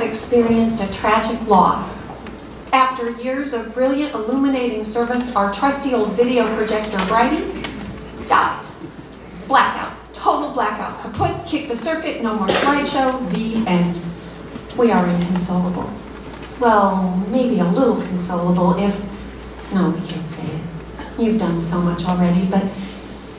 have experienced a tragic loss. After years of brilliant illuminating service, our trusty old video projector Brighty died. Blackout, total blackout, kaput, kick the circuit, no more slideshow, the end. We are inconsolable. Well, maybe a little consolable if, no, we can't say it. You've done so much already, but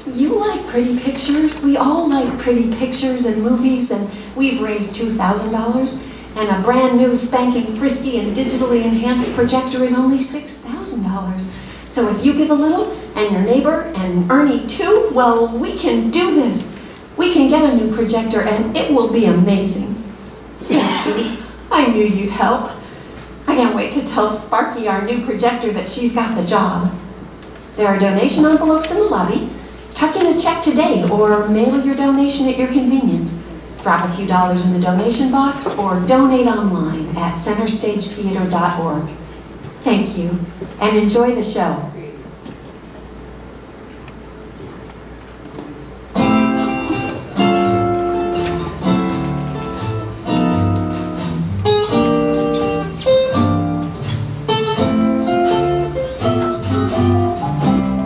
you like pretty pictures. We all like pretty pictures and movies, and we've raised $2,000, and a brand new spanking frisky and digitally enhanced projector is only $6,000. So if you give a little, and your neighbor, and Ernie too, well, we can do this. We can get a new projector, and it will be amazing. Thank you. I knew you'd help. I can't wait to tell Sparky, our new projector, that she's got the job. There are donation envelopes in the lobby. Tuck in a check today, or mail your donation at your convenience. Drop a few dollars in the donation box, or donate online at centerstagetheater.org. Thank you, and enjoy the show.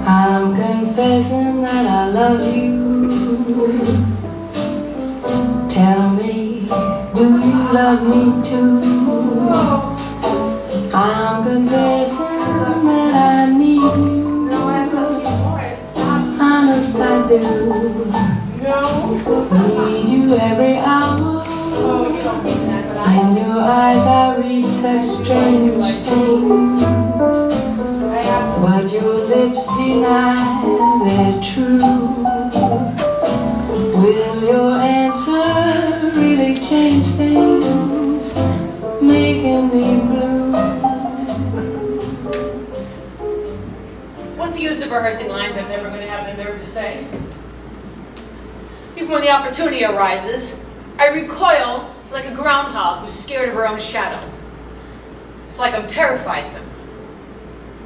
I'm confessing that I love you. Tell me, do you love me too? I'm confessing that I need you. Honest I do. Need you every hour. In your eyes I read such strange things, but your lips deny they're true. Will your answer really change things, making me blue? What's the use of rehearsing lines I'm never going to have the nerve to say? Even when the opportunity arises, I recoil like a groundhog who's scared of her own shadow. It's like I'm terrified of him.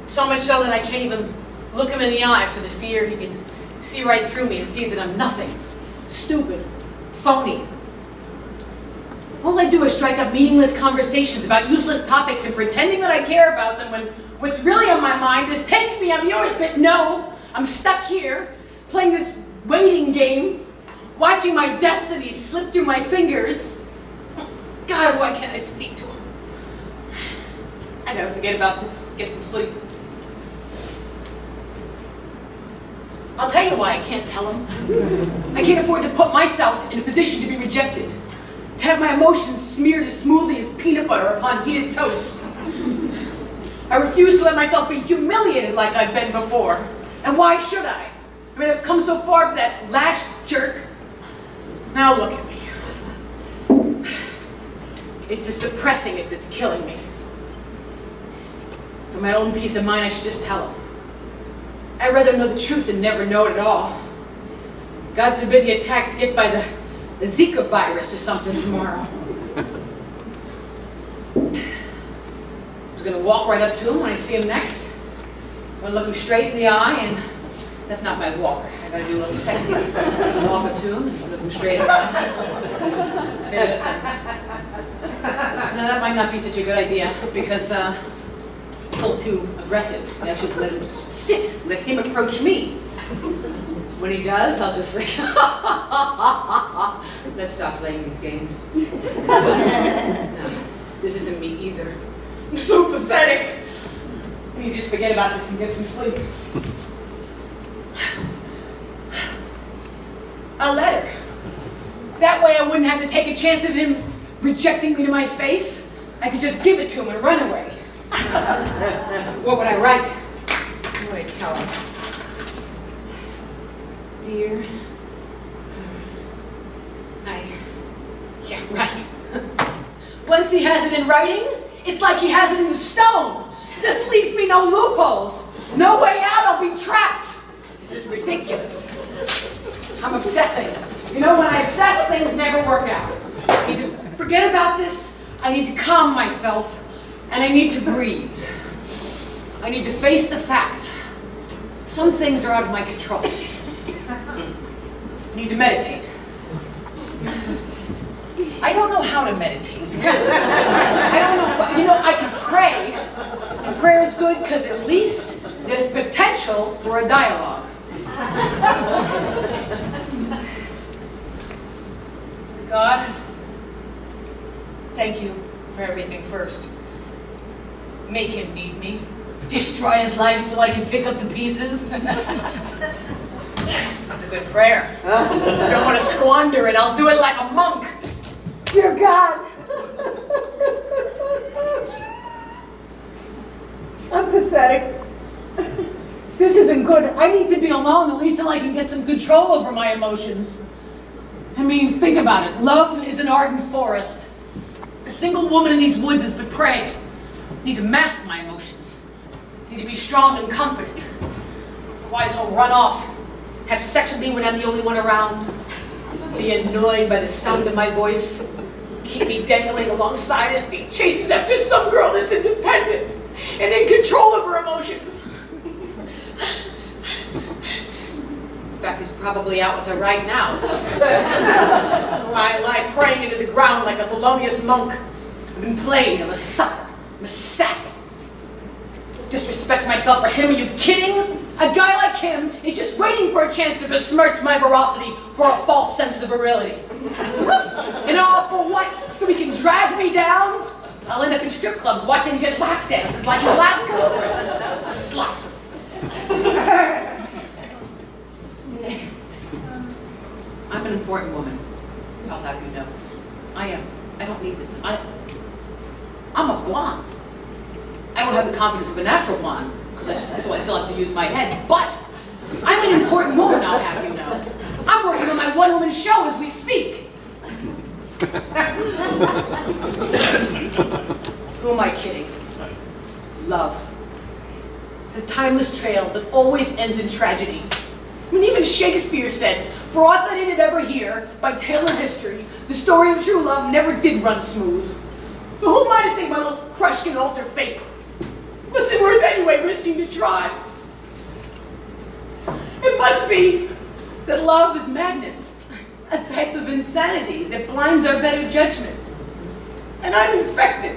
So much so that I can't even look him in the eye for the fear he can see right through me and see that I'm nothing. Stupid. Phony. All I do is strike up meaningless conversations about useless topics and pretending that I care about them when what's really on my mind is, take me, I'm yours, but no, I'm stuck here, playing this waiting game, watching my destiny slip through my fingers. God, why can't I speak to him? I gotta forget about this, get some sleep. I'll tell you why I can't tell him. I can't afford to put myself in a position to be rejected, to have my emotions smeared as smoothly as peanut butter upon heated toast. I refuse to let myself be humiliated like I've been before. And why should I? I mean, I've come so far for that last jerk. Now look at me. It's the suppressing it that's killing me. For my own peace of mind, I should just tell him. I'd rather know the truth than never know it at all. God forbid he attacked it by the Zika virus or something tomorrow. I was going to walk right up to him when I see him next. I'm going to look him straight in the eye, and that's not my walk. I got to do a little sexy. Walk up to him and look him straight in the eye. Say, listen. No, that might not be such a good idea because a little too aggressive. I should let him sit, let him approach me. When he does, I'll just say, let's stop playing these games. No, this isn't me either. I'm so pathetic. You just forget about this and get some sleep. A letter. That way I wouldn't have to take a chance of him rejecting me to my face. I could just give it to him and run away. What would I write? What would I tell him? Dear, yeah, right. Once he has it in writing, it's like he has it in stone. This leaves me no loopholes. No way out, I'll be trapped. This is ridiculous. I'm obsessing. You know, when I obsess, things never work out. I need to forget about this. I need to calm myself. And I need to breathe. I need to face the fact. Some things are out of my control. I need to meditate. I don't know how to meditate. good, because at least there's potential for a dialogue. God, thank you for everything first. Make him need me. Destroy his life so I can pick up the pieces. That's a good prayer. I don't want to squander it. I'll do it like a monk. Dear God. I'm pathetic. This isn't good. I need to be alone at least till I can get some control over my emotions. I mean, think about it. Love is an ardent forest. A single woman in these woods is but prey. I need to mask my emotions. I need to be strong and confident. Otherwise, he'll run off, have sex with me when I'm the only one around, be annoyed by the sound of my voice, keep me dangling alongside it, be chases after some girl that's independent and in control of her emotions. In fact, he's probably out with her right now. I lie praying into the ground like a felonious monk. I've been played. I'm a sucker. I'm a sap. Disrespect myself for him? Are you kidding? A guy like him is just waiting for a chance to besmirch my veracity for a false sense of virility. And all for what? So he can drag me down? I'll end up in strip clubs watching him get lap dances like his last girlfriend. Sluts. I'm an important woman. I'll have you know. I am. I don't need this. I'm a blonde. I don't have the confidence of a natural blonde, because I still have to use my head. But I'm an important woman, I'll have you know. I'm working on my one-woman show as we speak. Who am I kidding? Love. It's a timeless trail that always ends in tragedy. I mean, even Shakespeare said, for aught that he did ever hear, by tale of history, the story of true love never did run smooth. So who am I to think my little crush can alter fate? What's it worth anyway, risking to try? It must be that love is madness, a type of insanity that blinds our better judgment. And I'm infected.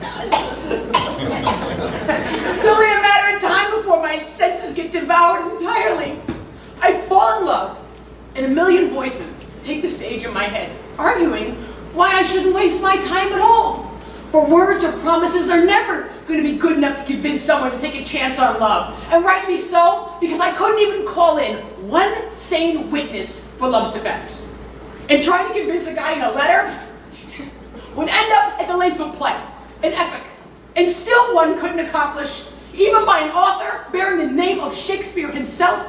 It's only a matter of time before my senses get devoured entirely. I fall in love, and a million voices take the stage in my head, arguing why I shouldn't waste my time at all. For words or promises are never going to be good enough to convince someone to take a chance on love. And rightly so, because I couldn't even call in one sane witness for love's defense. And trying to convince a guy in a letter would end up at the length of a play, an epic. And still one couldn't accomplish, even by an author bearing the name of Shakespeare himself.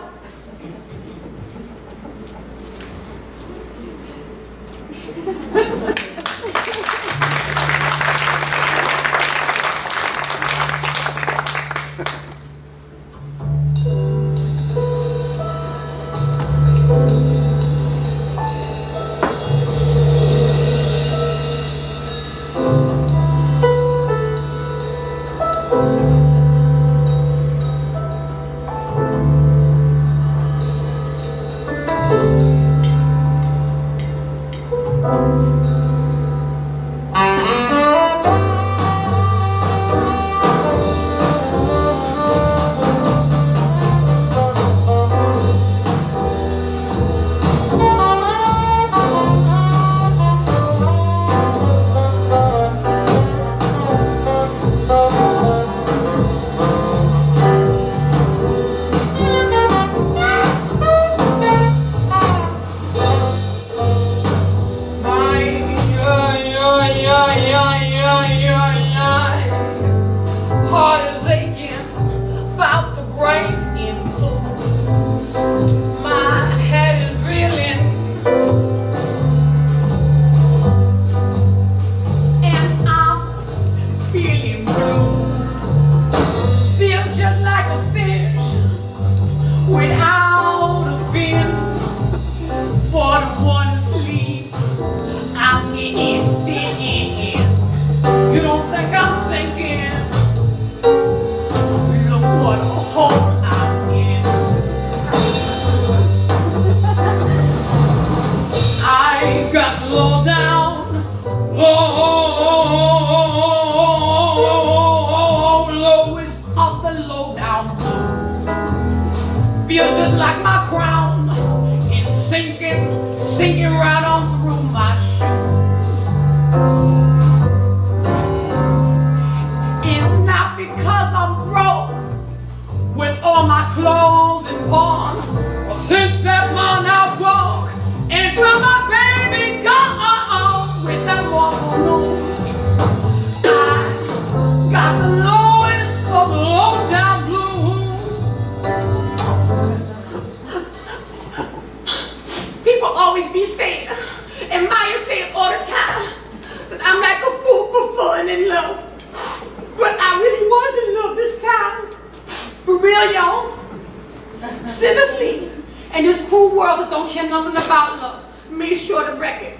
And this cruel world that don't care nothing about love made sure to wreck it.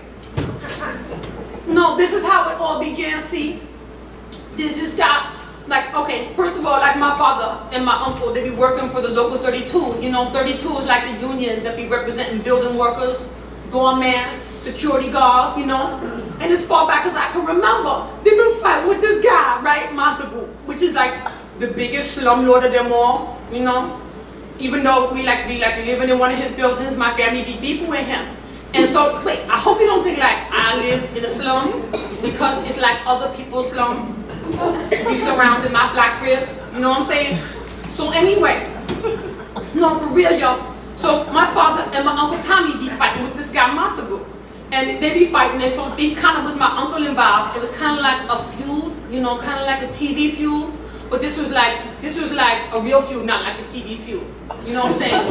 No, this is how it all began, see? This just got, like, okay, first of all, like my father and my uncle, they be working for the local 32. You know, 32 is like the union that be representing building workers, doorman, security guards, you know? And as far back as I can remember, they've been fighting with this guy, right, Montague, which is like the biggest slumlord of them all, you know? Even though we living in one of his buildings, my family be beefing with him. And so, wait, I hope you don't think like I live in a slum, because it's like other people's slum. Be surrounded my flat crib, you know what I'm saying? So anyway, no, for real, y'all. So my father and my Uncle Tommy be fighting with this guy Montague. And they be fighting, and so it kind of with my uncle involved, it was kind of like a feud, you know, kind of like a TV feud. But this was like a real feud, not like a TV feud. You know what I'm saying?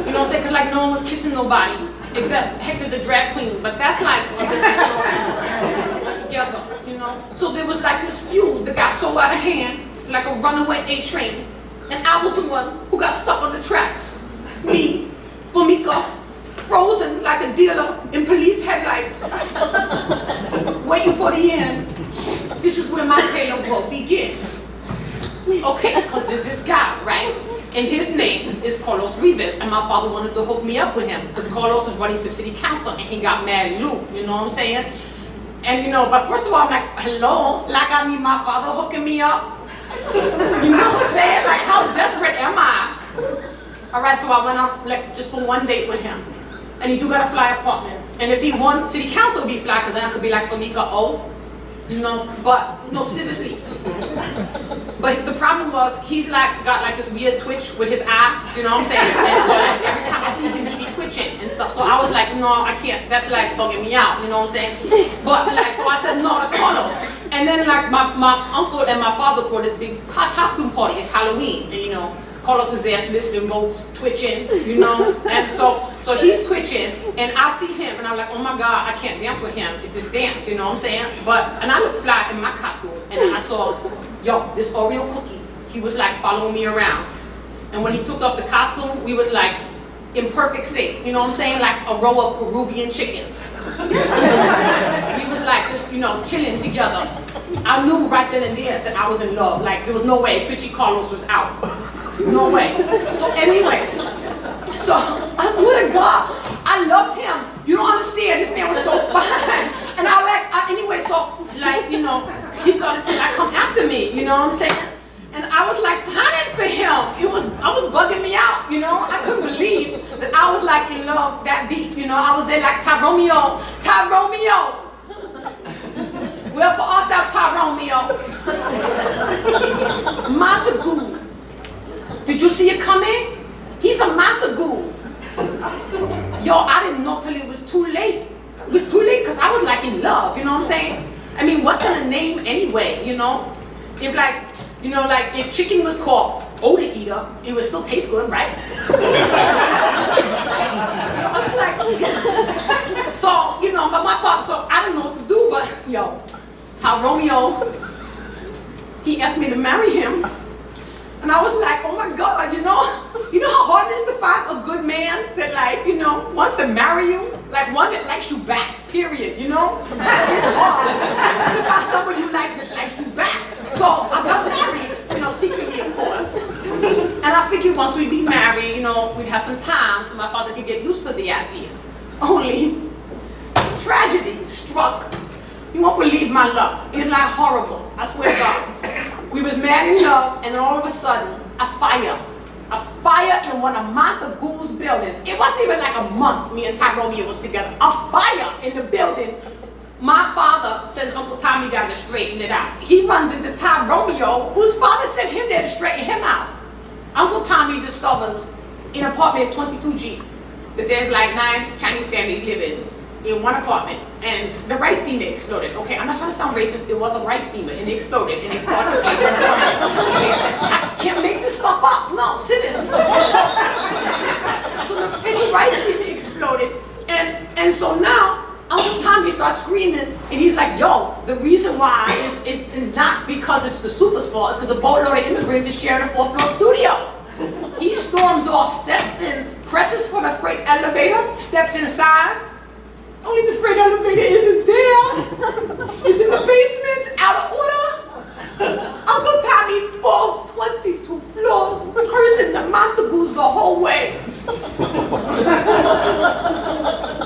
You know what I'm saying? Because like no one was kissing nobody except Hector the drag queen. But that's like a different story altogether, you know? So there was like this feud that got so out of hand, like a runaway A train. And I was the one who got stuck on the tracks. Me, Fumika, frozen like a dealer in police headlights, waiting for the end. This is where my tale of woe begins. Okay, because there's this guy, right? And his name is Carlos Rivas, and my father wanted to hook me up with him because Carlos was running for city council and he got mad at Lou, you know what I'm saying? And you know, but first of all, I'm like, hello, like I need my father hooking me up. You know what I'm saying? Like, how desperate am I? All right, so I went on like just for one date with him, and he do got a fly apartment. And if he won city council, it'd be fly, because then I could be like Famika, oh, you know. But no, seriously. But the problem was he's like got like this weird twitch with his eye, you know what I'm saying? And so like, every time I see him, he be twitching and stuff. So I was like, no, I can't. That's like bugging me out, you know what I'm saying? But like, so I said no to Carlos. And then like my uncle and my father threw this big costume party at Halloween, and you know, Carlos is there soliciting votes, twitching, you know, and so he's twitching, and I see him, and I'm like, oh my God, I can't dance with him at this dance, you know what I'm saying? And I look fly in my costume, and then I saw, yo, this Oreo cookie, he was like following me around, and when he took off the costume, we was like in perfect sync, you know what I'm saying? Like a row of Peruvian chickens. We was like just, you know, chilling together. I knew right then and there that I was in love. Like there was no way Pitchy Carlos was out. No way. So anyway, so I swear to God, I loved him. You don't understand, this man was so fine. And anyway, so like, you know, he started to like come after me, you know what I'm saying? And I was like pining for him. I was bugging me out, you know? I couldn't believe that I was like in love that deep, you know? I was there like, Ty Romeo. Wherefore art thou, Ty Romeo? Montague. Did you see it coming? He's a Montague. Yo, I didn't know till it was too late. It was too late because I was like in love, you know what I'm saying? I mean, what's in a name anyway, you know? If like, you know, like if chicken was called Odor Eater, it would still taste good, right? I was like, so, you know, but my father, so I didn't know what to do, but yo, Ty Romeo, he asked me to marry him. And I was like, oh my God, you know how hard it is to find a good man that like, you know, wants to marry you? Like one that likes you back, period, you know? It's hard to find somebody you like that likes you back. So I got married, you know, secretly, of course. And I figured once we'd be married, you know, we'd have some time so my father could get used to the idea. Only tragedy struck. You won't believe my luck. It's like horrible, I swear to God. We was mad in love, and then all of a sudden, a fire in one of Montague's buildings. It wasn't even like a month me and Ty Romeo was together. A fire in the building. My father sends Uncle Tommy down to straighten it out. He runs into Ty Romeo, whose father sent him there to straighten him out. Uncle Tommy discovers in apartment 22G that there's like 9 Chinese families living in one apartment, and the rice steamer exploded. Okay, I'm not trying to sound racist. It was a rice steamer, and it exploded, and it caught the place. I can't make this stuff up. No, seriously. So the rice steamer exploded, and so now Uncle Tommy starts screaming, and he's like, yo, the reason why is not because it's the super's fault. It's because a boatload of immigrants is sharing a 4th floor studio. He storms off, steps in, presses for the freight elevator, steps inside. Only the freight elevator isn't there. It's in the basement, out of order. Uncle Tommy falls 22 floors, cursing the Montagues the whole way.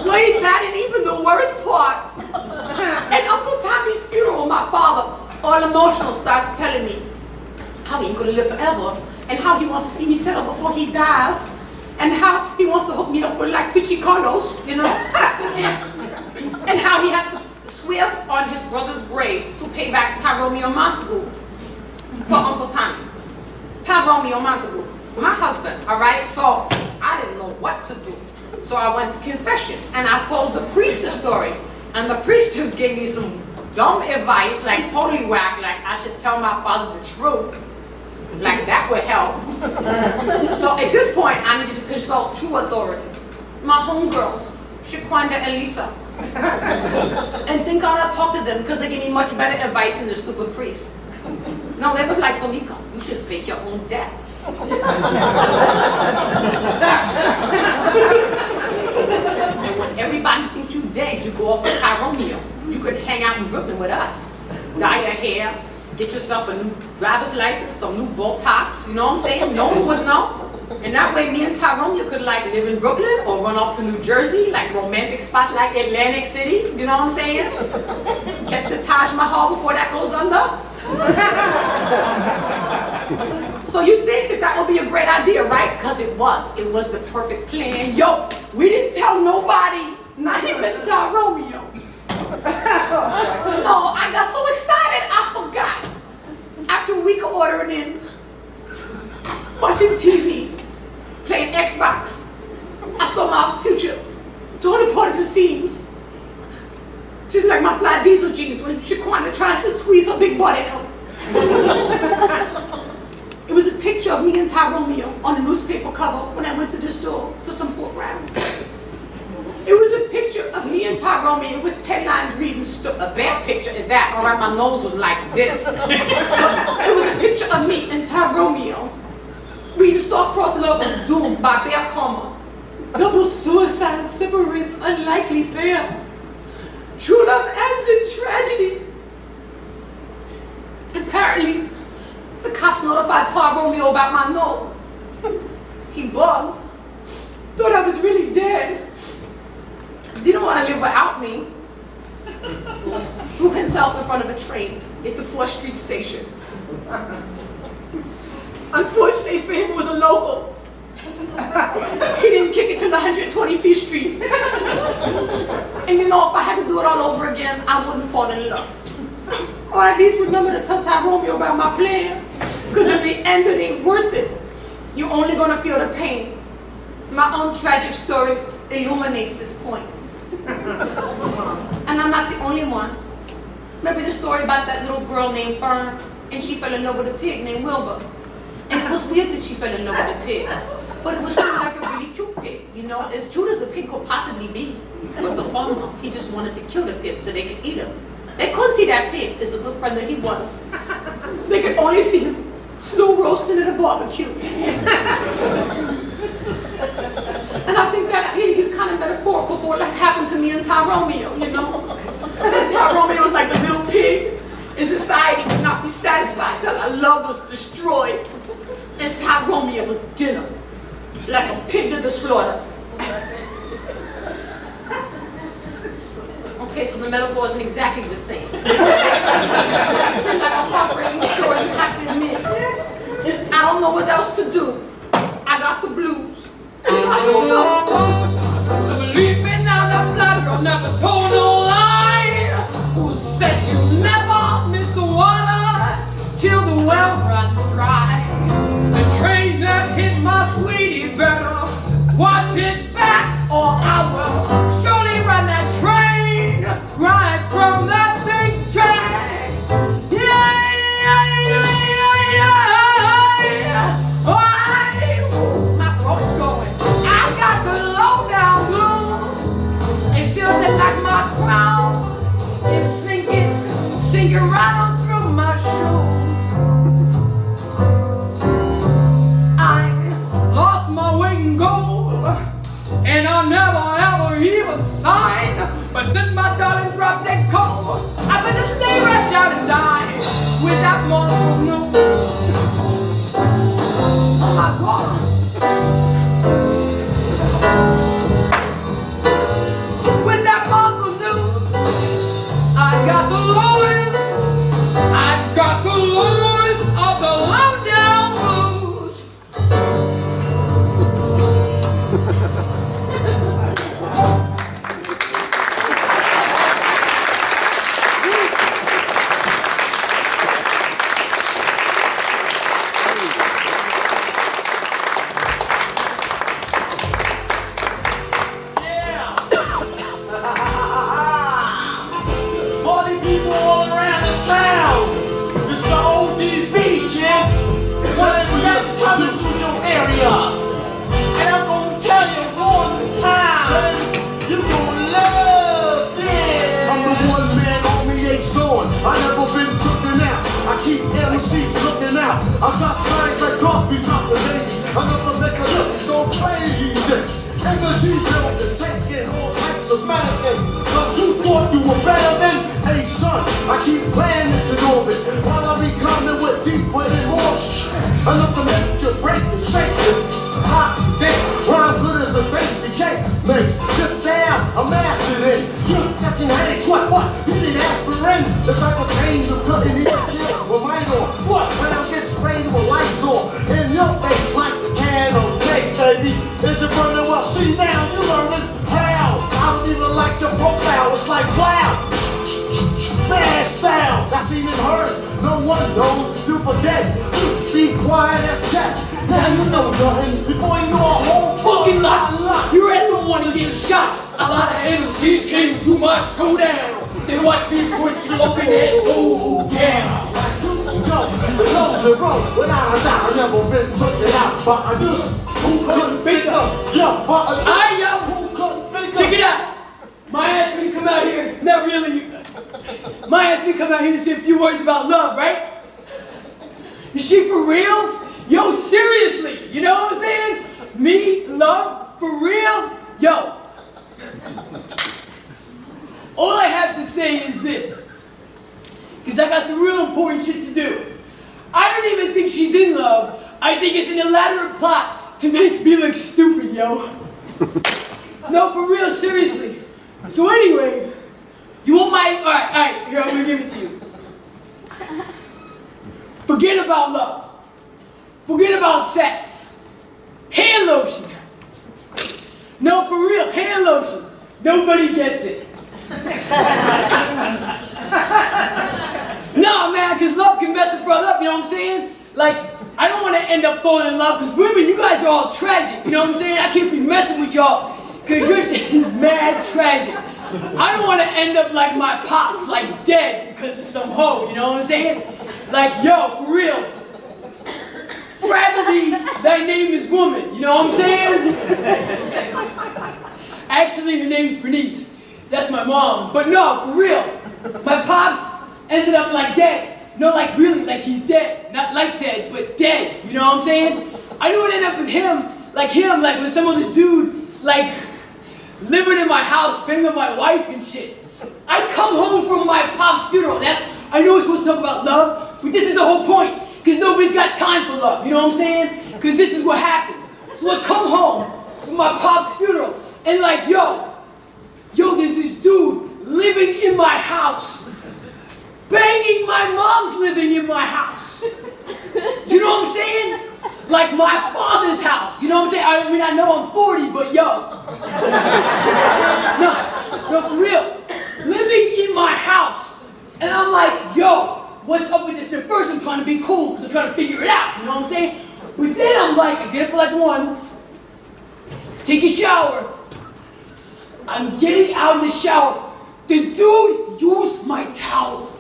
Wait, that ain't even the worst part. At Uncle Tommy's funeral, my father, all emotional, starts telling me how he ain't gonna live forever, and how he wants to see me settle before he dies, and how he wants to hook me up with like Pichi Carlos, you know, and how he has to swear on his brother's grave to pay back Tyromeo Montague for Uncle Tommy. Tyromeo Montague, my husband, all right? So I didn't know what to do. So I went to confession, and I told the priest the story, and the priest just gave me some dumb advice, like totally whack, like I should tell my father the truth. Like that would help. So at this point, I needed to consult true authority. My homegirls, Shaquanda and Lisa. And thank God I talked to them, because they gave me much better advice than the stupid priest. No, they was like, Felica, you should fake your own death. And when everybody thinks you dead, you go off with Tyromeo. You could hang out in Brooklyn with us. Dye your hair, get yourself a new driver's license, some new Botox, you know what I'm saying? No one would know. And that way me and Tyromeo could like live in Brooklyn or run off to New Jersey, like romantic spots like Atlantic City, you know what I'm saying? Catch the Taj Mahal before that goes under. So you think that would be a great idea, right? Because it was the perfect plan. Yo, we didn't tell nobody, not even Tyromeo. No, I got so excited, I forgot. After a week of ordering in, watching TV, playing Xbox, I saw my future torn apart at the seams. Just like my fly diesel jeans when Shaquanda tries to squeeze her big butt out. It was a picture of me and Tyromeo on a newspaper cover when I went to the store for some pork rinds. It was a picture of me and Tyromeo with headlines reading, a bad picture at that, all right, my nose was like this. It was a picture of me and Tyromeo reading Star-Crossed Lovers Doomed by Bear Karma. Double suicide separates unlikely pair. True love ends in tragedy. Apparently, the cops notified Tyromeo about my note. He bugged, thought I was really dead. Didn't want to live without me. Threw himself in front of a train at the 4th Street station. Unfortunately for him, it was a local. He didn't kick it to the 125th Street. And you know, if I had to do it all over again, I wouldn't fall in love. Or at least remember to tell Tyromeo about my plan. Because in the end, it ain't worth it. You're only going to feel the pain. My own tragic story illuminates this point. And I'm not the only one. Remember the story about that little girl named Fern, and she fell in love with a pig named Wilbur. And it was weird that she fell in love with a pig, but it was still like a really cute pig, you know, as cute as a pig could possibly be. But the farmer, he just wanted to kill the pig so they could eat him. They couldn't see that pig as a good friend that he was. They could only see him slow roasting at a barbecue. And I think that pig is kind of metaphorical for what happened to me and Tyromeo, you know? And Tyromeo was like a little pig, and society could not be satisfied till our love was destroyed. And Tyromeo was dinner, like a pig to the slaughter. Okay, so the metaphor isn't exactly the same. It's been like a heartbreaking story, you have to admit. I don't know what else to do. I got the blues. Believe me now, that flat girl never told no lie. Who said you never miss the water till the well runs dry? The train that hit my sweetie better watch his back, or I will surely run that train right from that big track. Yeah, yeah, yeah, yeah, yeah. My throat's going. I got the low down blues. It feels just like my crown is sinking right on through my shoes. I lost my weight in gold. I never ever even sign. But since my darling dropped that call, I could just lay right down and die with that mournful news. Oh my God. With that mournful news, I got the lowest of the low-down blues. Party people all around the town. It's the ODB, kid. Tell them we're coming through your area. And I'm gonna tell you one time, you gonna love this. I'm the one-man army liaison. I never been taken out. I keep MCs looking out. I drop signs like Crosby dropping babies. Another make a look go crazy. Energy building, taking all types of medicine. Cause you thought you were better than a son. I keep planets in orbit while I be coming with deeper and more shit. Enough to make you break and shake you. Hot dick, rhyme good as a tasty cake makes. This style, I'm mastered in. You catching headaches, what? You need aspirin. The type of pain you couldn't even kill with mine on. What? When I get sprayed with lights on in your face like the can of mace, baby. Is it burning? Well, see now, you learning how. I don't even like your profile. It's like wow. Bad styles, I seen and heard. No one knows, you forget. Be quiet as cat. Now you know nothing before you know a whole Fucking lot. You ass don't want to get shot. A lot of MCs came to my showdown. They watch me put you up in that go down. The loads are wrong, without a doubt. I never been taken out by a nigga who couldn't figure. Yeah, but a nigga who couldn't figure. Check it out. My ass me come out here. Not really. My ass me come out here and say a few words about love, right? Is she for real? Yo, seriously. You know what I'm saying? Me, love, for real? Yo. All I have to say is this. Because I got some real important shit to do. I don't even think she's in love. I think it's an elaborate plot to make me look stupid, yo. No, for real, seriously. So anyway, you want my... Alright, here, I'm gonna give it to you. Forget about love. Forget about sex. Hand lotion. No, for real, hand lotion. Nobody gets it. No, man, because love can mess a brother up, you know what I'm saying? Like, I don't want to end up falling in love, because women, you guys are all tragic, you know what I'm saying? I can't be messing with y'all, because your shit is mad tragic. I don't want to end up like my pops, like dead because of some hoe, you know what I'm saying? Like, yo, for real. Fragilely, thy name is woman, you know what I'm saying? Actually, her name's Bernice. That's my mom's. But no, for real. My pops ended up like dead. No, like really, like he's dead. Not like dead, but dead, you know what I'm saying? I knew it ended up with him, like with some other dude, like, living in my house, banging with my wife and shit. I come home from my pop's funeral. I know we're supposed to talk about love, but this is the whole point. Because nobody's got time for love, you know what I'm saying? Because this is what happens. So I come home from my pop's funeral, and like, yo, there's this dude living in my house. Banging my mom's living in my house. Do you know what I'm saying? Like my father's house. You know what I'm saying? I mean, I know I'm 40, but yo. No, for real. Living in my house. And I'm like, yo, what's up with this? At first, I'm trying to be cool because I'm trying to figure it out. You know what I'm saying? But then I'm like, I get up at like 1, take a shower. I'm getting out of the shower. The dude used my towel.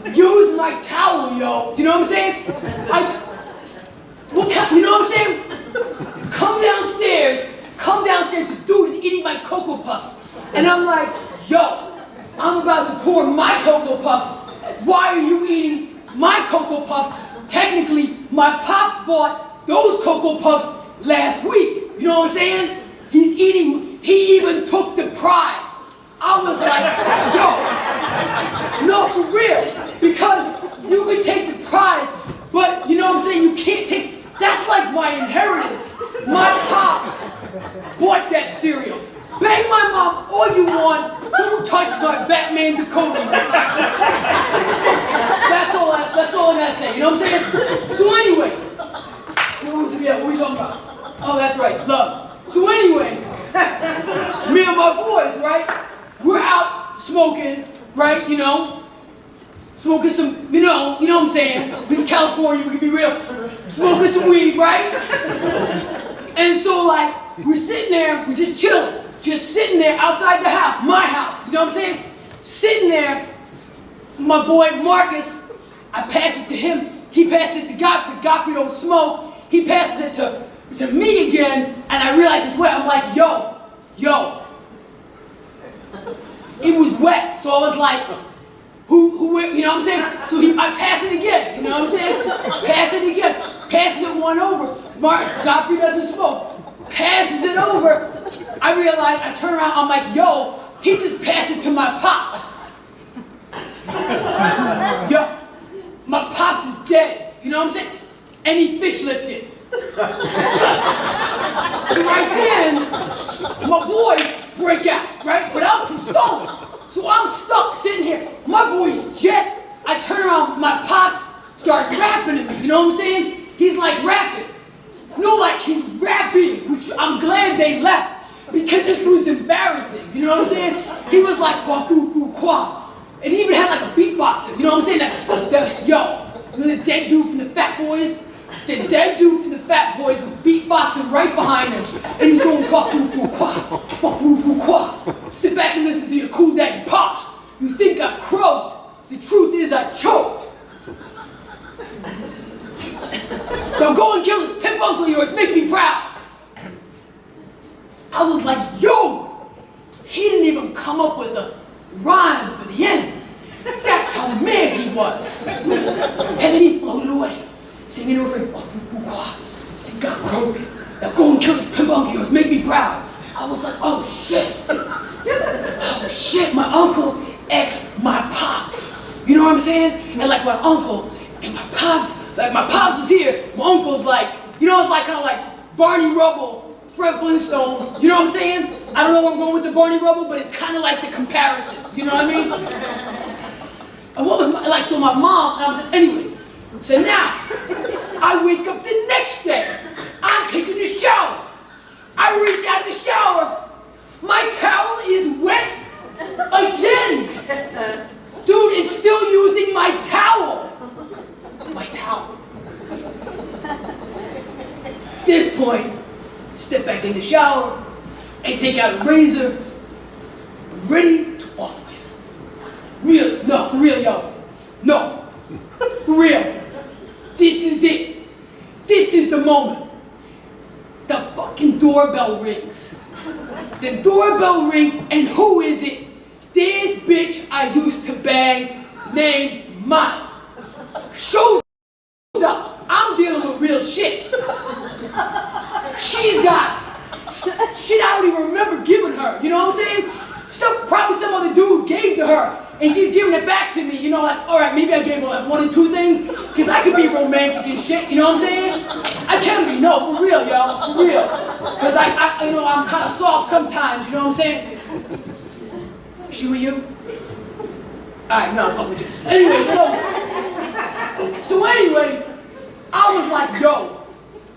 Used my towel, yo. Do you know what I'm saying? You know what I'm saying? Come downstairs, the dude is eating my Cocoa Puffs. And I'm like, yo, I'm about to pour my Cocoa Puffs. Why are you eating my Cocoa Puffs? Technically, my pops bought those Cocoa Puffs last week. You know what I'm saying? He's eating, He even took the prize. I was like, yo, no, for real. Because you can take the prize, but you know what I'm saying? You can't take, that's like my inheritance. My pops bought that cereal. Bang my mom all you want, don't touch my Batman Dakota. That's all I gotta say, you know what I'm saying? So anyway, what were we talking about? Oh, that's right, love. So anyway, me and my boys, right? We're out smoking, right? You know, smoking some, you know what I'm saying? This is California, we can be real. Smoking some weed, right? And so like, we're sitting there, we're just chilling. Just sitting there outside the house, my house, you know what I'm saying? Sitting there, my boy Marcus, I passed it to him, he passed it to Godfrey, Godfrey don't smoke, he passes it to me again, and I realized it's wet. I'm like, yo, it was wet, so I was like, who, you know what I'm saying? So I pass it again, you know what I'm saying? Pass it again, passes it one over, Godfrey doesn't smoke. Passes it over, I realize, I turn around, I'm like, yo, he just passed it to my pops. Yo, my pops is dead, you know what I'm saying? And he fish licked it. So right then, my boys break out, right? But I'm too stoned. So I'm stuck sitting here, my boy's jet. I turn around, my pops starts rapping to me, you know what I'm saying? He's like rapping. No, like he's rapping, which I'm glad they left because this was embarrassing. You know what I'm saying? He was like qua foo foo qua, and he even had like a beatboxer. You know what I'm saying? The dead dude from the Fat Boys. The dead dude from the Fat Boys was beatboxing right behind us, and he's going qua foo foo qua, qua foo foo qua. Sit back and listen to your cool daddy pop. You think I croaked? The truth is I choked. Now go and kill this pimp uncle of yours, make me proud. I was like, yo, he didn't even come up with a rhyme for the end. That's how mad he was. And then he floated away, singing the refrain, think I croaked. Now go and kill this pimp uncle of yours, make me proud. I was like, oh shit. Oh shit, my uncle ex my pops. You know what I'm saying? And like my uncle and my pops, like my pops was here, my uncle's like, you know, it's like kind of like Barney Rubble, Fred Flintstone, you know what I'm saying? I don't know where I'm going with the Barney Rubble, but it's kind of like the comparison, you know what I mean? And what was so my mom, anyway, so now, I wake up the next day, I'm taking a shower. I reach out of the shower, my towel is wet again. Dude is still using my towel. My towel. At this point, step back in the shower and take out a razor, ready to off myself. Real, no, for real, yo. No, for real. This is it. This is the moment. The fucking doorbell rings. The doorbell rings, and who is it? This bitch I used to bang named Maija. Shows up. I'm dealing with real shit. She's got shit I don't even remember giving her. You know what I'm saying? Stuff probably some other dude gave to her. And she's giving it back to me. You know, like, all right, maybe I gave her like 1 or 2 things. Because I could be romantic and shit. You know what I'm saying? I can be. No, for real, y'all. For real. Because I you know, I'm kind of soft sometimes. You know what I'm saying? She with you? Alright, no, fuck with you. Anyway, so anyway, I was like, yo,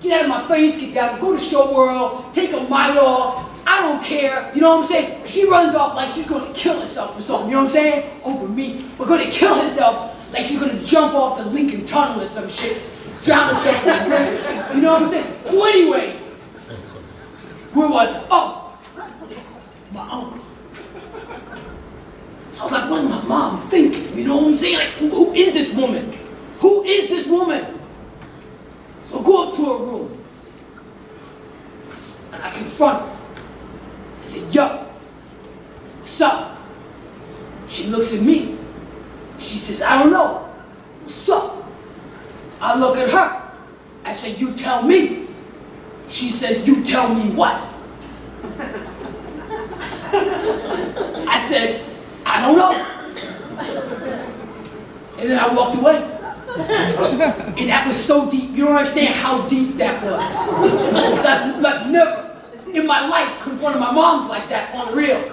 get out of my face, get down, go to Show World, take a Maija, I don't care, you know what I'm saying? She runs off like she's gonna kill herself or something, you know what I'm saying? Over me, we're gonna kill herself like she's gonna jump off the Lincoln Tunnel or some shit, drown herself in the river, you know what I'm saying? So anyway, where was I? Oh, my uncle. So I was like, what is my mom thinking? You know what I'm saying? Like, who is this woman? Who is this woman? So I go up to her room. And I confront her. I said, yo, what's up? She looks at me. She says, I don't know. What's up? I look at her. I said, you tell me. She says, you tell me what? I said, I don't know. And then I walked away. And that was so deep. You don't understand how deep that was. Because I've like, never in my life confronted my moms like that on real.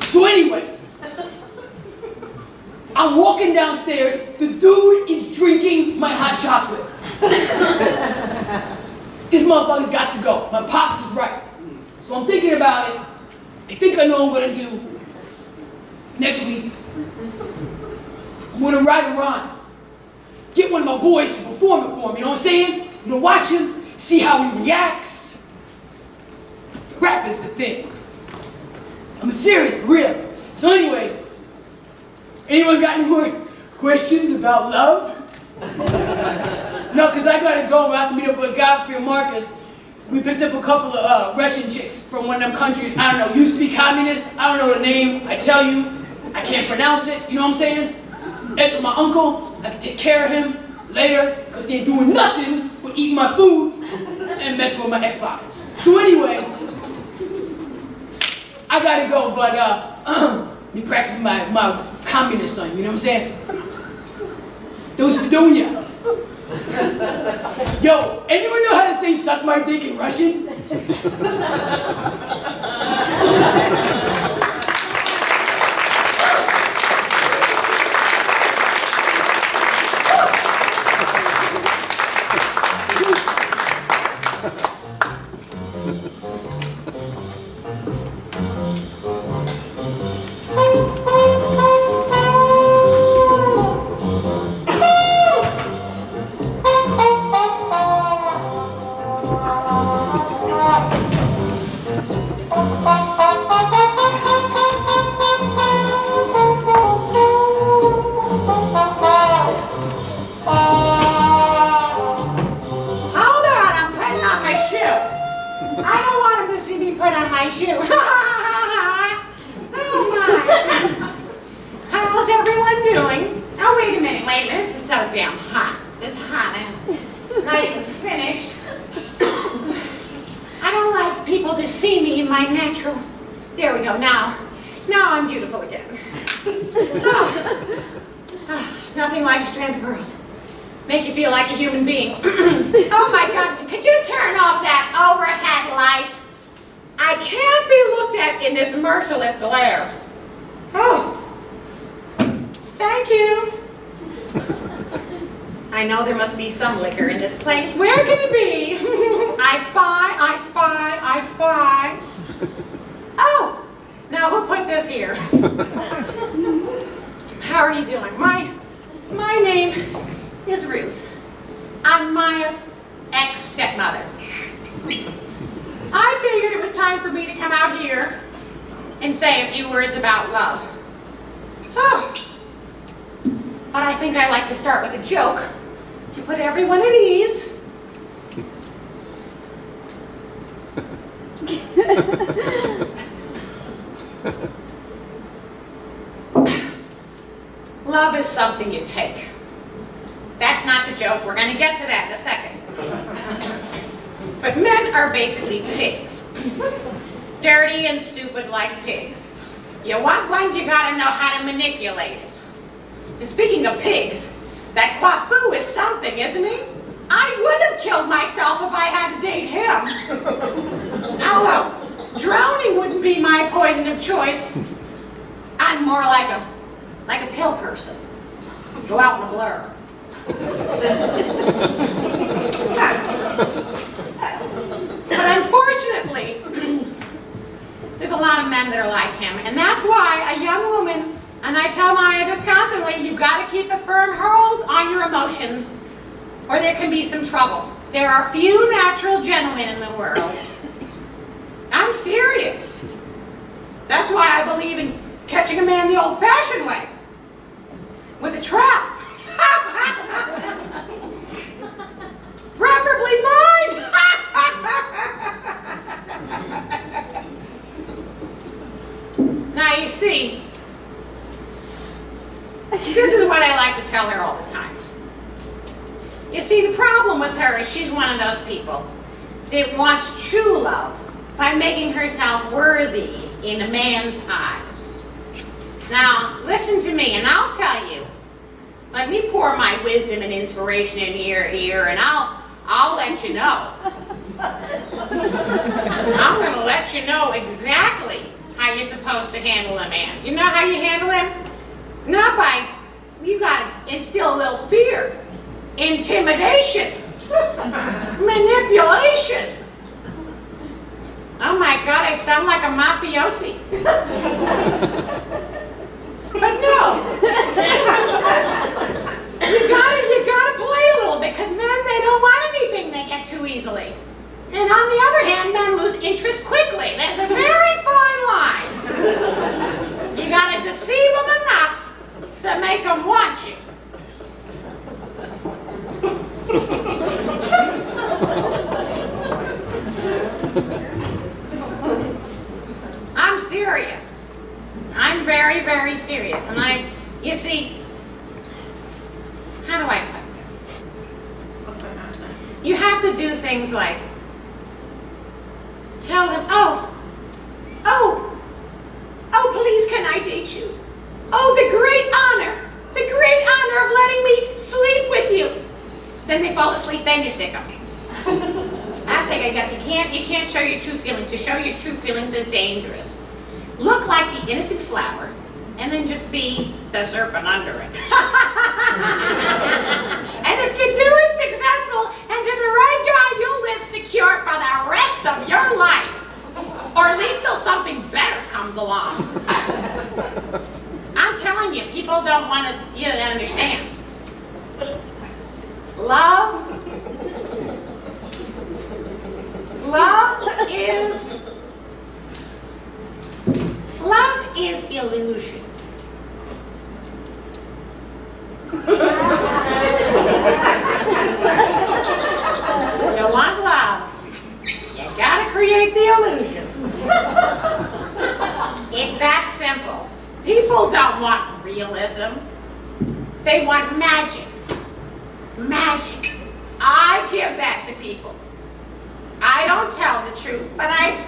So anyway, I'm walking downstairs. The dude is drinking my hot chocolate. This motherfucker's got to go. My pops is right. So I'm thinking about it. I think I know what I'm going to do next week. I'm going to ride around. Get one of my boys to perform it for me. You know what I'm saying? You know, watch him. See how he reacts. Rap is the thing. I'm serious, for real. So anyway, anyone got any more questions about love? No, because I gotta go. I have to meet up with Godfrey and Marcus. We picked up a couple of Russian chicks from one of them countries, I don't know, used to be communist. I don't know the name. I tell you, I can't pronounce it. You know what I'm saying? As for my uncle, I can take care of him later, because he ain't doing nothing but eating my food and messing with my Xbox. So anyway, I gotta go, but be practicing my communist thing, you know what I'm saying? Those doing ya. Yo, anyone know how to say suck my dick in Russian? I know there must be some liquor in this place. Where can it be? I spy, I spy, I spy. Oh, now who put this here? How are you doing? My name is Ruth. I'm Maija's ex-stepmother. I figured it was time for me to come out here and say a few words about love. Oh. But I think I like to start with a joke to put everyone at ease. Love is something you take. That's not the joke. We're going to get to that in a second. But men are basically pigs. Dirty and stupid like pigs. You want one, you got to know how to manipulate it. And speaking of pigs, that Quafu is something, isn't he? I would have killed myself if I had to date him. Although, drowning wouldn't be my poison of choice. I'm more like a pill person. Go out in a blur. But unfortunately, there's a lot of men that are like him, and that's why a young woman, and I tell Maija this constantly, you've got to keep a firm hold on your emotions or there can be some trouble. There are few natural gentlemen in the world. I'm serious. That's why I believe in catching a man the old-fashioned way. With a trap. Preferably mine. Now you see, this is what I like to tell her all the time. You see, the problem with her is she's one of those people that wants true love by making herself worthy in a man's eyes. Now, listen to me, and I'll tell you. Let me pour my wisdom and inspiration in your ear, and I'll let you know. I'm going to let you know exactly how you're supposed to handle a man. You know how you handle him? Not by, you got to instill a little fear, intimidation, manipulation. Oh my God, I sound like a mafiosi. But no. You gotta play a little bit, because men, they don't want anything they get too easily. And on the other hand, men lose interest quickly. There's a very fine line. You gotta deceive them enough to make them want you. I'm serious. I'm very, very serious. And you see, how do I put this? You have to do things like tell them, oh, please can I date you? Oh, the great honor of letting me sleep with you. Then they fall asleep, then you stick them. That's like you can't show your true feelings. To show your true feelings is dangerous. Look like the innocent flower, and then just be the serpent under it. And if you do it successful and to the right guy, you'll live secure for the rest of your life. Or at least till something better comes along. I'm telling you, people don't want you to understand. Love is illusion. You want love, you gotta create the illusion. It's that simple. People don't want realism. They want magic. Magic. I give that to people. I don't tell the truth, but I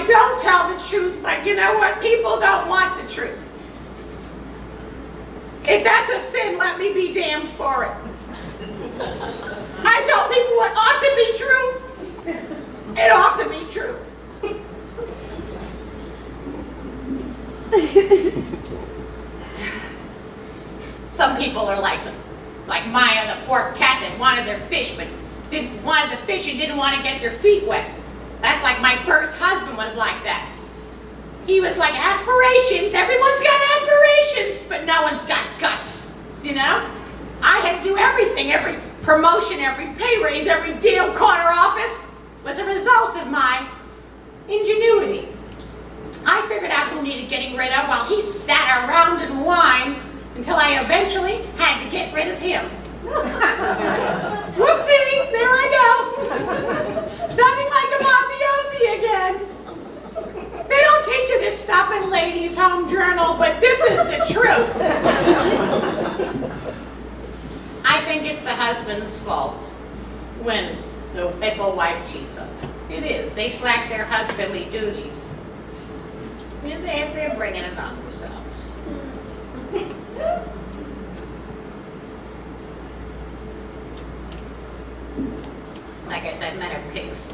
don't tell the truth, but you know what? People don't want the truth. If that's a sin, let me be damned for it. I tell people what ought to be true. It ought to be true. Some people are like Maija, the poor cat that wanted their fish, but wanted the fish and didn't want to get their feet wet. That's like my first husband was like that. He was like, aspirations, everyone's got aspirations, but no one's got guts, you know? I had to do everything, every promotion, every pay raise, every deal, corner office was a result of my ingenuity. I figured out who needed getting rid of while he sat around and whined until I eventually had to get rid of him. Whoopsie, there I go. Sounding like a mafiosi again. They don't teach you this stuff in Ladies' Home Journal, but this is the truth. I think it's the husband's fault if a wife cheats on them. It is. They slack their husbandly duties. They're bringing it on themselves. Like I said, men are pigs.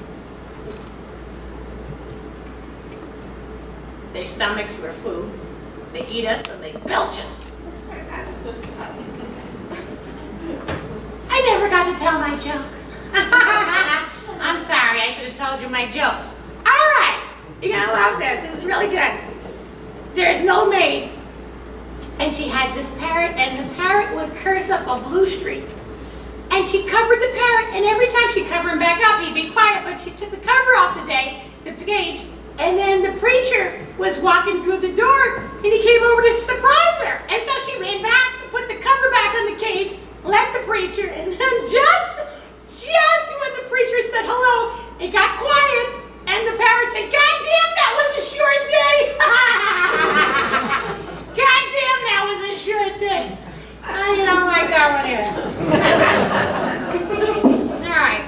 Their stomachs were food. They eat us and they belch us. I never got to tell my joke. I'm sorry, I should have told you my jokes. All right, you're gonna love this. This is really good. There's no maid, and she had this parrot, and the parrot would curse up a blue streak. And she covered the parrot, and every time she'd cover him back up, he'd be quiet, but she took the cover off the cage, and then the preacher was walking through the door, and he came over to surprise her. And so she ran back, put the cover back on the cage, let the preacher, and then just when the preacher said hello, it got quiet, and the parrot said, "God damn, that was a short day." God damn, that was a short day. You don't like that one either. All right.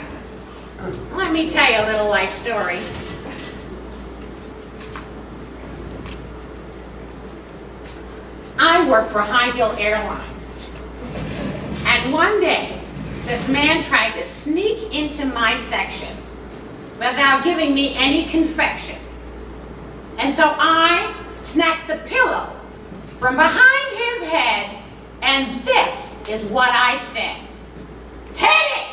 Let Let me tell you a little life story. I work for High Heel Airlines. And one day, this man tried to sneak into my section without giving me any confection. And so I snatched the pillow from behind his head, and this is what I said. Hit it!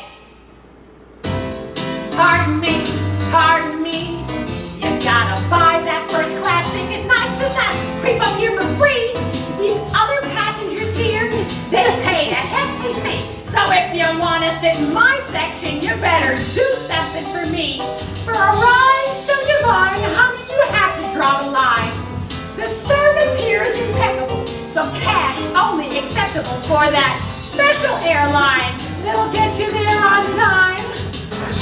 Pardon me, you gotta buy that first class ticket, not just us, creep up here for free. These other passengers here, they paid a hefty fee. So if you wanna sit in my section, you better do something for me. For a ride so divine, honey, you have to draw the line. The service here is impeccable, so cash only acceptable for that special airline that'll get you there on time.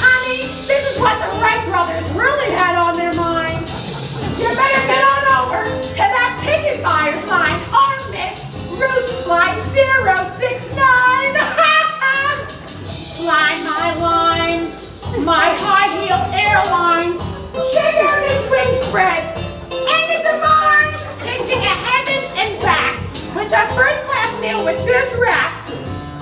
Honey, this is what the Wright brothers really had on their mind. You better get on over to that ticket buyer's line, or miss Route Flight 069. Fly my line, my high heel airlines. Check out this wing spread. Ain't it divine? Takes you to heaven and back with the first class meal with this rack.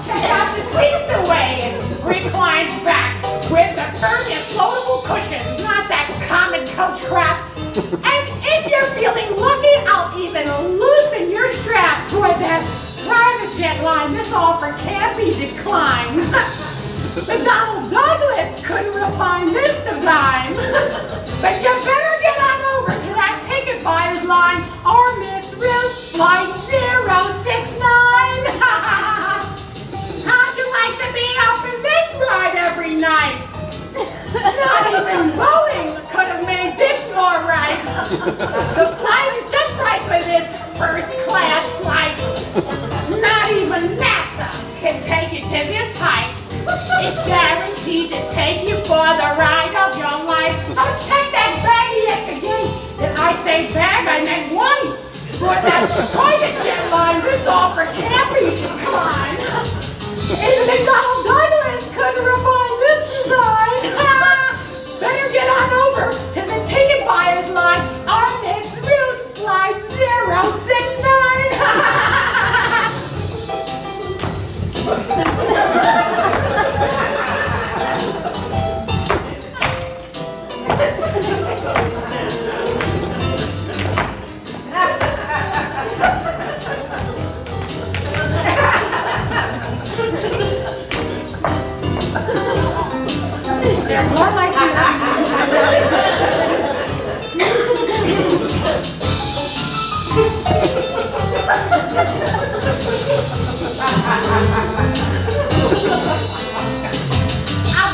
Check out the seat the way it reclines back with the firm inflatable cushion, not that common coach crap. And if you're feeling lucky, I'll even loosen your strap for that private jet line. This offer can't be declined. But Donald Douglas couldn't refine this design. But you better get on over to that ticket buyer's line, or miss Route Flight 069. How'd you like to be out for this ride every night? Not even Boeing could have made this more right. The flight is just right for this first class flight. Not even NASA can take you to this height. It's guaranteed to take you for the ride of your life. So check that baggie at the gate. Did I say bag? I meant wife. For that private jet line, this offer can't be declined. Even Donald Douglas couldn't refine this design. Better get on over to the ticket buyer's line, or miss Route Flight 069. They're more like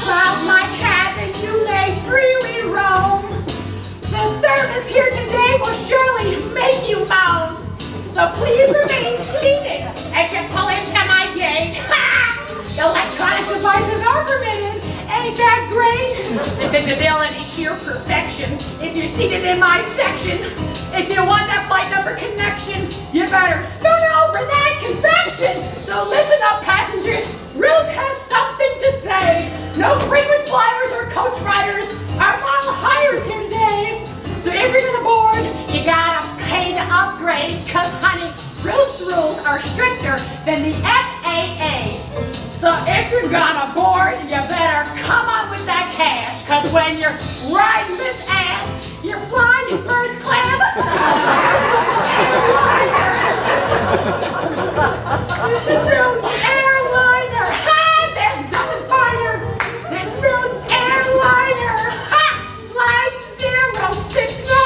About my cabin, you may freely roam. The service here today will surely make you moan. So please remain seated as you pull into my gate. Electronic devices are permitted. Ain't that great? The visibility sheer perfection. If you're seated in my section, if you want that flight number connection, you better spoon over that confection. So listen up, passengers. Ruth has something to say. No frequent flyers or coach riders are model hires here today. So if you're gonna board, you gotta pay to upgrade. Cause honey, Ruth's rules are stricter than the FAA. So if you're gonna board, you better come up with that cash. Cause when you're riding this ass, you're flying in first class. Ruth's airliner. Ha! There's nothing finer than Ruth's airliner. Ha! Flight 069.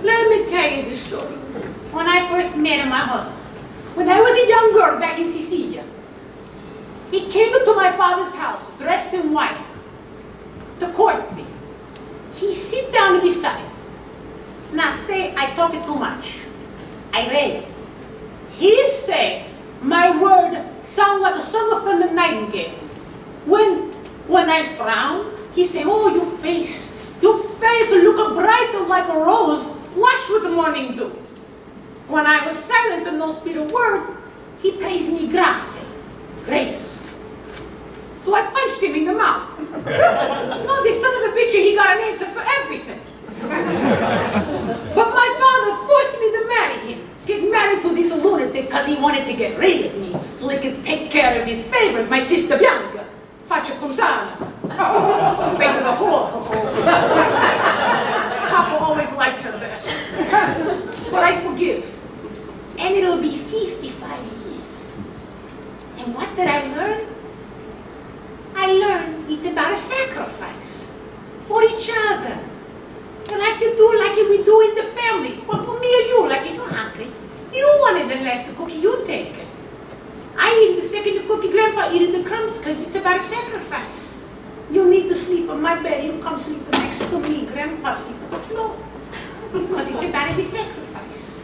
Let me tell you the story. When I first met my husband, when I was a young girl back in Sicilia, he came into my father's house dressed in white. down beside. Now say I talk it too much. I read it. He said, my word sound like a song from the nightingale. When I frown, he said, oh, your face look brighter like a rose washed with the morning dew. When I was silent and no speak a word, he praised me grace. So I punched him in the mouth. No, this son of a bitch, he got an answer for everything. But my father forced me to marry him. Get married to this lunatic because he wanted to get rid of me so he could take care of his favorite, my sister Bianca. Faccia puntana. Face of a whore. Papa always liked her best. But I forgive. And it'll be 55 years. And what did I learn? I learned it's about a sacrifice for each other. Like you do, like we do in the family. For me or you, like if you're hungry, you wanted the last cookie, you take it. I eat the second cookie, Grandpa eating the crumbs, because it's about a sacrifice. You need to sleep on my bed, you come sleep next to me, Grandpa sleep on the floor. Because it's about a sacrifice.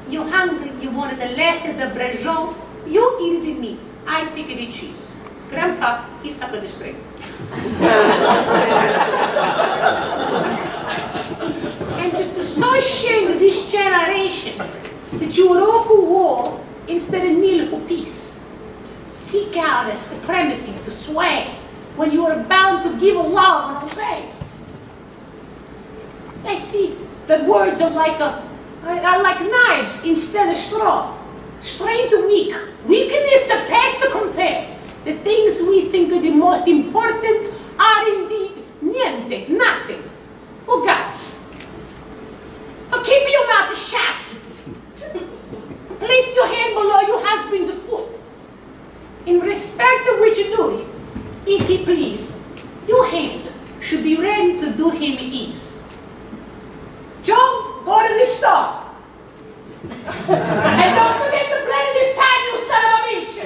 You're hungry, you wanted the last of the brejon, you eat the meat, I take the cheese. Grandpa, he sucked the string. I'm just so ashamed of this generation that you would offer war instead of kneel for peace. Seek out a supremacy to sway when you are bound to give a love and obey. I see that words are like knives instead of straw. Strength to weak, weakness surpass to compare. The things we think are the most important are indeed niente, nothing, for God's. So keep your mouth shut. Place your hand below your husband's foot. In respect of which duty, if he please, your hand should be ready to do him ease. Joe, go to the store. And don't forget to blend this time, you son of a bitch.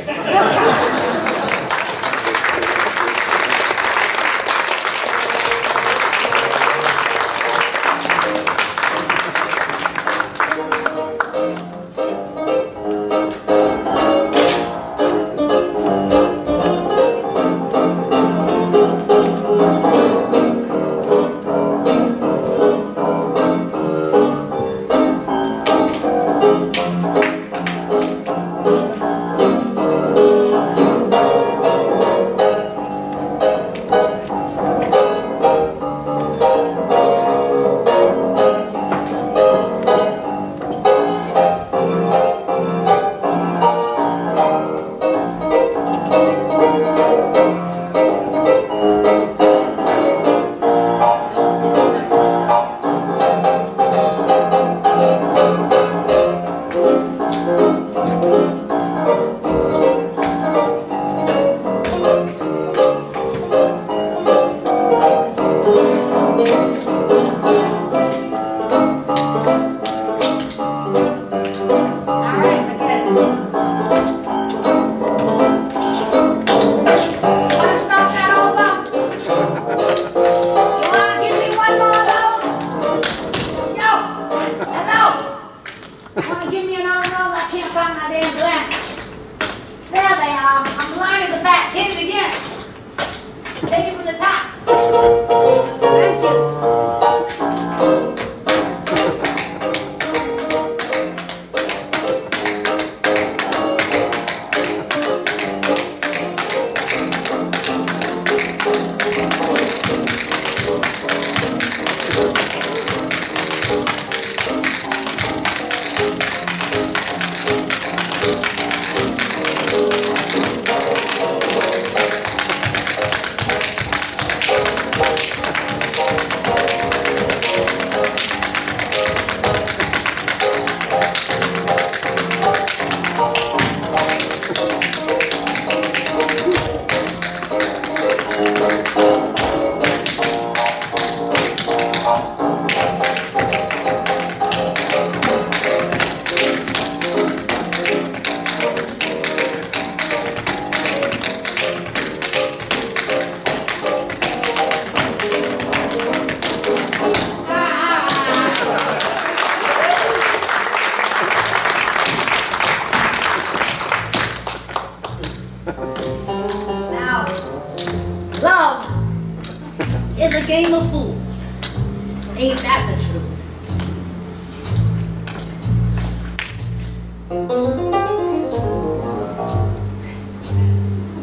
Take it from the top. Thank you. a game of fools. Ain't that the truth?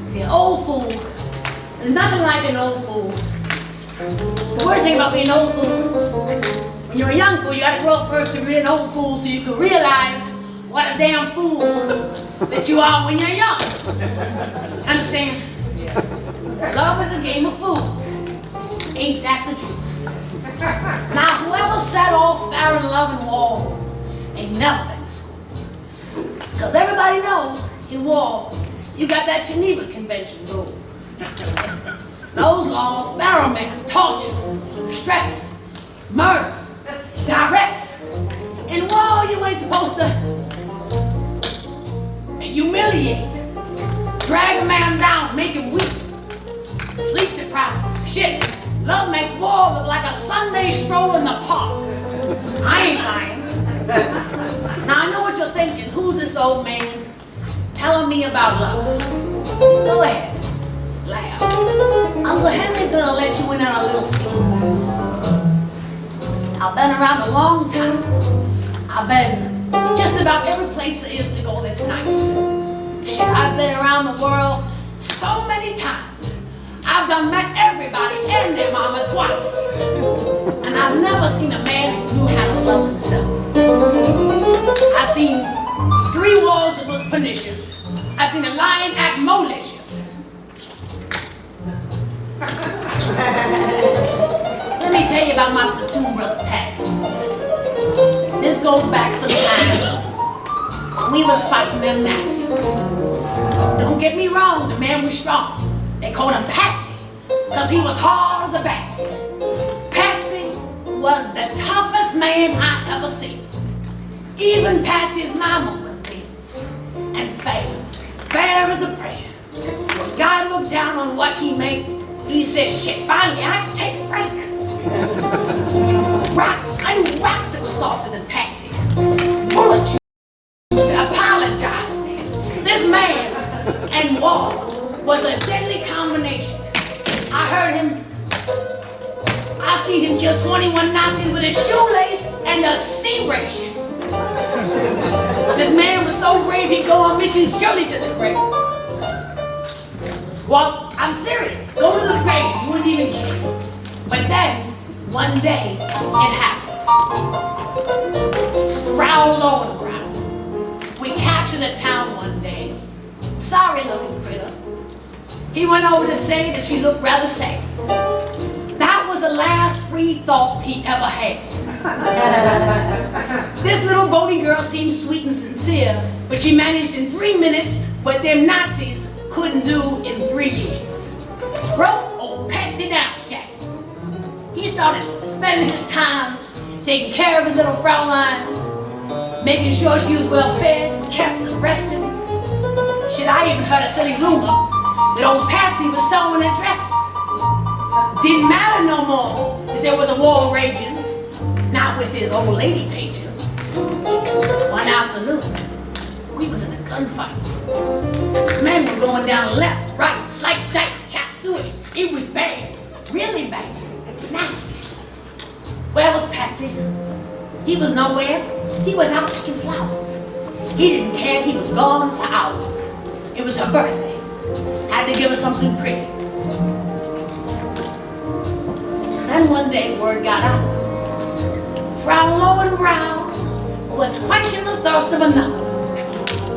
See, an old fool, there's nothing like an old fool. The worst thing about being an old fool, when you're a young fool, you gotta grow up first to be an old fool so you can realize what a damn fool that you are when you're young. Understand? Love is a game of fools. Ain't that the truth? Now, whoever said all fair and love and war ain't never been to school. Because everybody knows in war, you got that Geneva Convention rule. Those laws, sparrow men, torture, stress, murder, duress. In war, you ain't supposed to humiliate, drag a man down, make him weak, sleep deprived. Shit, love makes war look like a Sunday stroll in the park. I ain't lying. Now I know what you're thinking. Who's this old man telling me about love? Go ahead, laugh. Uncle Henry's gonna let you in on a little secret. I've been around a long time. I've been just about every place there is to go that's nice. Shit, I've been around the world so many times. I've done met everybody and their mama twice. And I've never seen a man who knew how to love himself. I've seen 3 wars that was pernicious. I've seen a lion act malicious. Let me tell you about my platoon brother Patsy. This goes back some time when we was fighting them Nazis. Don't get me wrong, the man was strong. They called him Patsy because he was hard as a batsy. Patsy was the toughest man I ever seen. Even Patsy's mama was beat and fair as a prayer. When God looked down on what he made, he said, shit, finally I can take a break. Rocks, I knew rocks that were softer than Patsy. Bullets used to apologize to him. This man and war was a deadly combination. I seen him kill 21 Nazis with a shoelace and a sea ration. This man was so brave he'd go on missions surely to the grave. Well, I'm serious. Go to the grave, you wouldn't even get it. But then, one day, it happened. Frau Lowenbrow. We captured a town one day. Sorry looking critter. He went over to say that she looked rather sad. That was the last free thought he ever had. This little bony girl seemed sweet and sincere, but she managed in 3 minutes what them Nazis couldn't do in 3 years. Broke old Patsy down, Jack. He started spending his time taking care of his little Fraulein, making sure she was well fed, kept and rested. Shit, I even heard a silly rumor that old Patsy was sewing her dresses. Didn't matter no more that there was a war raging, not with his old lady paging. One afternoon, we was in a gunfight. Men were going down left, right, slice, dice, chop suey. It was bad, really bad, nasty stuff. Where was Patsy? He was nowhere. He was out picking flowers. He didn't care. He was gone for hours. It was her birthday. Had to give her something pretty. Then one day word got out. Frau Lowenbrow was quenching the thirst of another.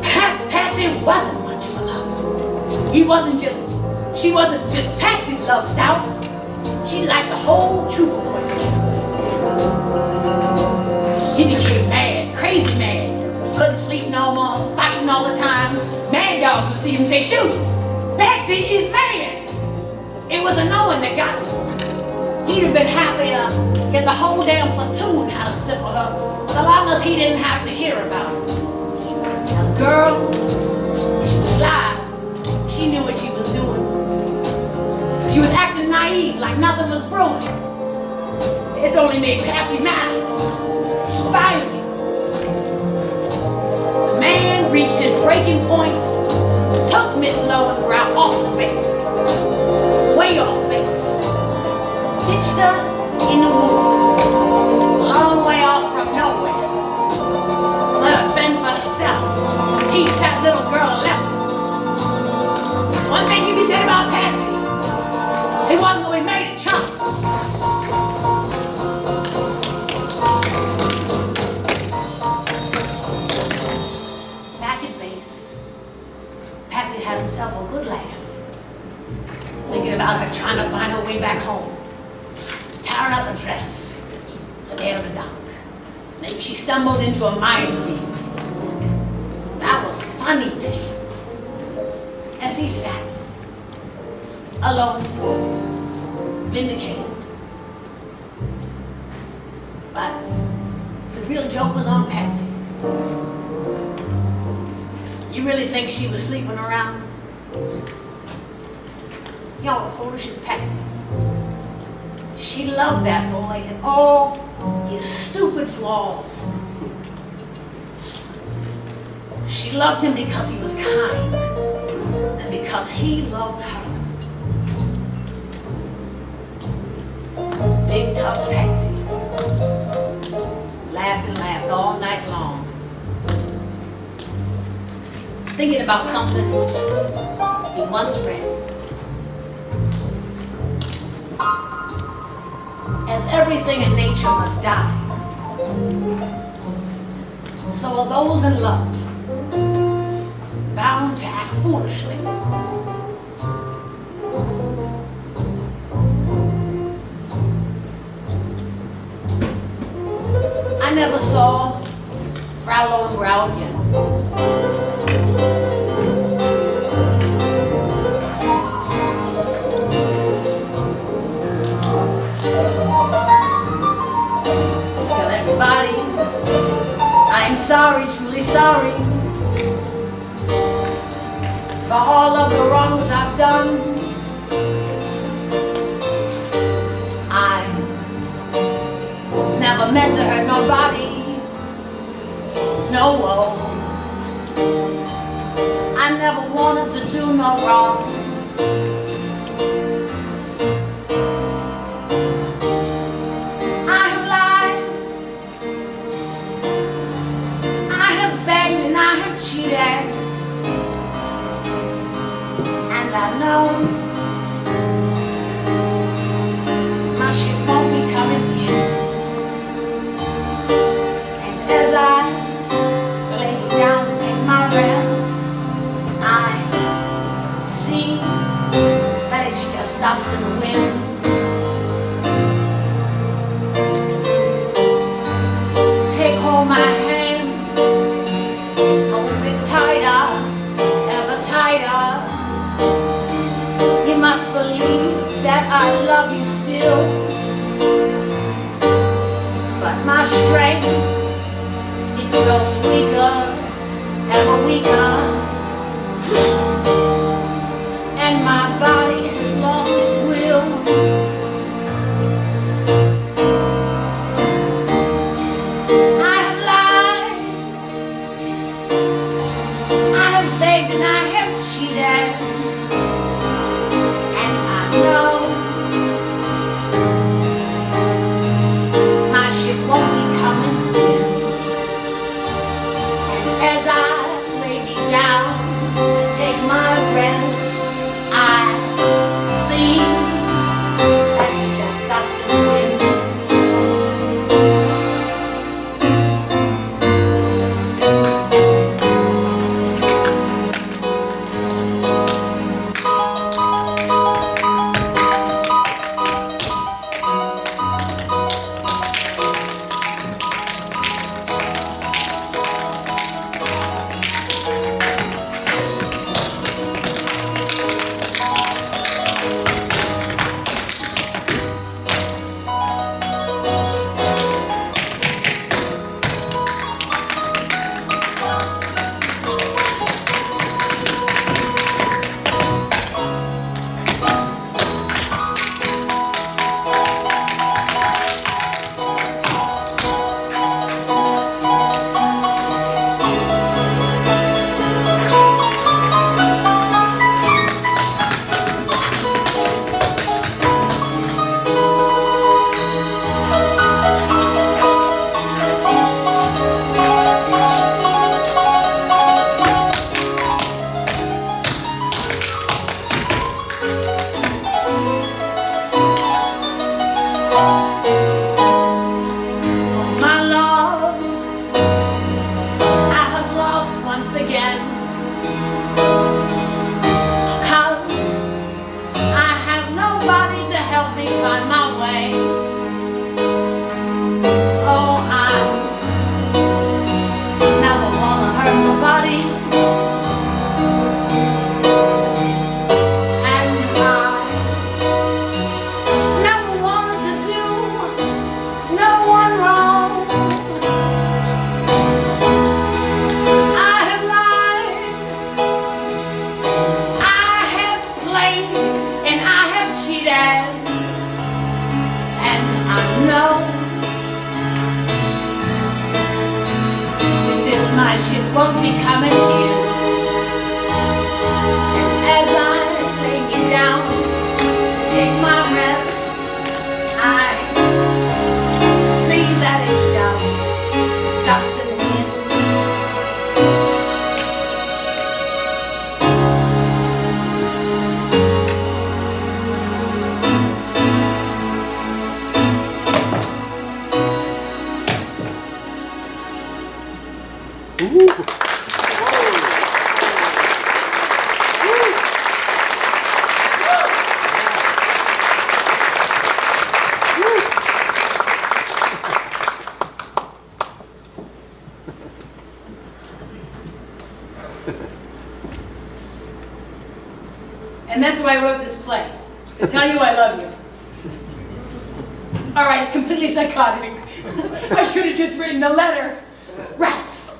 Perhaps Patsy wasn't much of a lover. She wasn't just Patsy's love stout. She liked the whole troop of Boy Scouts. He became mad, crazy mad. Couldn't sleep no more, fighting all the time. Mad dogs would see him say, shoot, Patsy is mad. It was a knowing that got to him. He'd have been happier if the whole damn platoon had a sip of her, so long as he didn't have to hear about it. Now the girl, she was sly. She knew what she was doing. She was acting naive, like nothing was brewing. It's only made Patsy mad. Finally, the man reached his breaking point, took Miss Lowenbrow off the base. Way off base. Did ditched her in the woods, a long way off from nowhere. Let her fend for herself, teach that little girl a lesson. One thing can be said about Patsy, it wasn't what we made it, chump. Back at base, Patsy had himself a good laugh, thinking about her trying to find her way back home, tearing up her dress, scared of the dark. Maybe she stumbled into a minefield. That was funny to him as he sat alone, vindicated. But the real joke was on Patsy. You really think she was sleeping around? Y'all were foolish as Patsy. She loved that boy and all his stupid flaws. She loved him because he was kind and because he loved her. Big tough Patsy laughed and laughed all night long, thinking about something he once read. As everything in nature must die, so are those in love bound to act foolishly. I never saw Frau Lohnsbrow again. Tell everybody I'm sorry, truly sorry for all of the wrongs I've done. I never meant to hurt nobody. No, I never wanted to do no wrong. I have lied, I have begged and I have cheated, and I know my ship won't be coming in. And as I lay me down to take my rest, I see that it's just dust in the wind. Take hold my hand, hold it tighter, ever tighter. You must believe that I love you still, but my strength, it grows weaker, ever weaker, and my body has lost its will. I have lied, I have begged and I have cheated, and I know my ship won't be coming in. And as I lay me down to take my rest, I see that it's just dust in the wind. My love, I have lost once again, 'cause I have nobody to help me find my way. Oh, I never wanna hurt nobody, and I never wanted to do no one wrong. I have lied, I have played, and I have cheated, and I know with this my ship won't be coming in. As I lay me down to take my rest, I see that it's just dust in the wind. And that's why I wrote this play, to tell you I love you. All right, it's completely psychotic. I should have just written the letter. Rats.